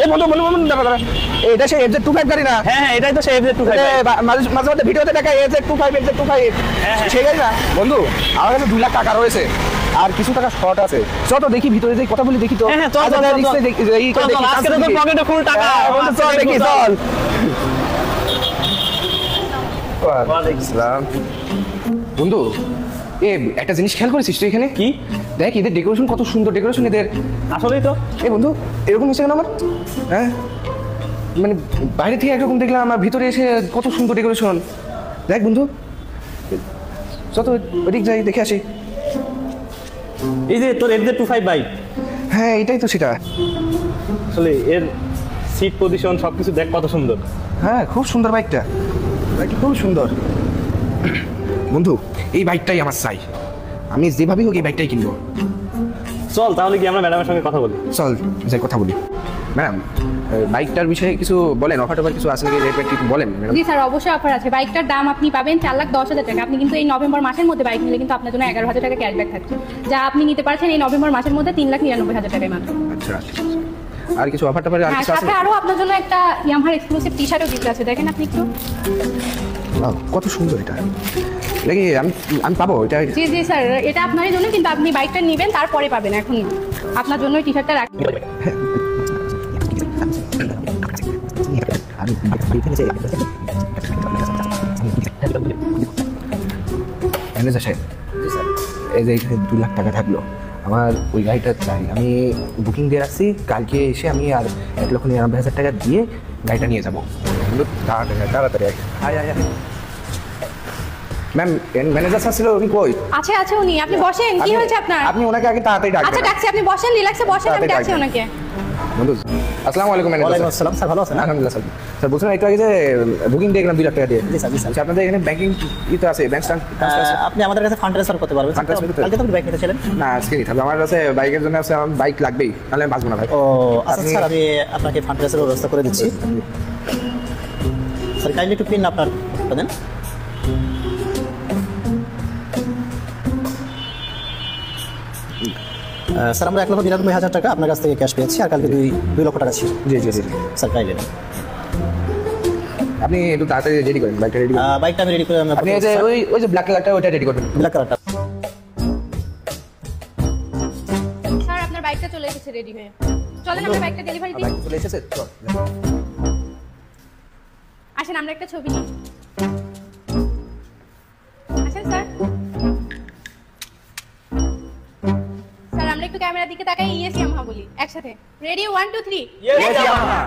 এই বন্ধু বন্ধু বন্ধু দাঁড়া এটা সেই FZ25 গাড়ি না? হ্যাঁ হ্যাঁ এটাই তো সেই FZ25 মাঝে মাঝে ভিডিওতে দেখা FZ25 সেই গাড়ি না বন্ধু? আমার কাছে 2 লাখ টাকা রয়েছে আর কিছু টাকা শর্ট আছে। চল তো দেখি ভিতরে যাই কথা বলি দেখি তো। হ্যাঁ চল চল আজকে তো পকেটে ফুল টাকা। বন্ধু চল দেখি চল। ওয়ালাইকুম আসসালাম। বন্ধু একটা জিনিস খেয়াল করেছিস তুই এখানে? কি? দেখ এদের ডেকোরেশন কত সুন্দর ডেকোরেশন এদের। আসলেই তো। বন্ধু এরকম হচ্ছে কেন আমার? হ্যাঁ মানে বাইরে থেকে একরকম দেখলাম আর ভিতরে এসে কত সুন্দর ডেকোরেশন। দেখ বন্ধু চল তো ওদিক যাই দেখে আসি। এই যে তোর FZ25 বাইক। হ্যাঁ এটাই তো সেটা। আসলে এর সিট পজিশন সবকিছু দেখ কত সুন্দর। হ্যাঁ খুব সুন্দর বাইকটা খুব সুন্দর। বন্ধু এই বাইকটাই আমার চাই, আমি যেভাবেই হোক এই বাইকটাই কিনবো। চল তাহলে কি আমরা ম্যাডামের সঙ্গে কথা বলি। চল যাই কথা বলি। ম্যাডাম বাইকটার বিষয়ে কিছু বলেন, অফার টফার কিছু আছে নাকি, রেট একটু বলেন ম্যাডাম। জি স্যার অবশ্যই অফার আছে। বাইকটার দাম আপনি পাবেন 4,10,000 টাকা। আপনি কিন্তু এই নভেম্বর মাসের মধ্যে বাইক নিলে কিন্তু আপনার জন্য 11,000 টাকা ক্যাশব্যাক থাকছে, যা আপনি নিতে পারছেন এই নভেম্বর মাসের মধ্যে 3,99,000 টাকায় মাত্র। আচ্ছা আর কিছু অফার টফার আর কিছু আছে? সাথে আরো আপনার জন্য একটা ইয়ামাহার এক্সক্লুসিভ টি-শার্টও দিতে আছে, দেখেন আপনি একটু। কত সুন্দর এটা লাগে, আমি পাবো এটা? জি জি স্যার এটা আপনারই জন্য, কিন্তু আপনি বাইকটা নেবেন তারপরে পাবেন, এখন না। আপনার জন্য টি-শার্টটা রাখবেন। এই যে এখানে 2 লাখ টাকা থাকলো, আমার ওই গাড়িটা চাই। আমি বুকিং দিয়ে রাখছি, কালকে এসে আমি আর 1,99,000 টাকা দিয়ে গাড়িটা নিয়ে যাবো। তাড়াতাড়ি ম্যাম ম্যানেজার স্যার ছিল, উনি কই? আছে আছে উনি, আপনি বসেন। কি হয়েছে আপনার? আপনি ওনাকে আগে তাড়াতাড়ি ডাকবেন। আচ্ছা ডাকছি, আপনি বসেন, রিল্যাক্সে বসেন, আমি ডাকছি ওনাকে। বন্ধু আসসালামু আলাইকুম। ওয়ালাইকুম আসসালাম স্যার, ভালো আছেন? আলহামদুলিল্লাহ স্যার। স্যার বলছিলাম একটু আগে যে বুকিং দিয়ে গেলাম 2 লাখ টাকা দিয়ে। জি স্যার জি স্যার। আচ্ছা আপনাদের এখানে ব্যাংকিং তো আছে, ব্যাংক আপনি আমাদের কাছে ফান্ড ট্রান্সফার করতে পারবেন। কালকে তো বাইক নিতেছিলেন? না আজকে নিতে হবে, আমার কাছে বাইকের জন্য আছে, আমার বাইক লাগবেই, নাহলে আমি বাঁচবো না ভাই। ও আচ্ছা স্যার, আমি আপনাকে ফান্ড ট্রান্সফারের ব্যবস্থা করে দিচ্ছি। স্যার কাইন্ডলি একটু পিন আপনার দেন। স্যার আমরা 1,99,000 টাকা আপনার কাছ থেকে ক্যাশ পেয়েছি, আর কালকে 2 লক্ষ টাকা ছিল। জি জি জি স্যার কাইন্ডলি আপনি একটু তাড়াতাড়ি রেডি করেন বাইকটা। রেডি বাইকটা আমি রেডি করে আপনি এই যে ওই যে ব্ল্যাক কালারটা ওইটা রেডি করবেন। ব্ল্যাক কালারটা। স্যার আপনার বাইকটা চলে এসেছে রেডি হয়ে। চলেন আমরা বাইকটা ডেলিভারি দিই। চলে এসেছে, চল আসেন আমরা একটা ছবি নিই। আসেন স্যার। স্যার আমরা একটু ক্যামেরার দিকে তাকাই, ইয়েস ইয়ামাহা বলি একসাথে। রেডি 1 2 3। Yes Yamaha.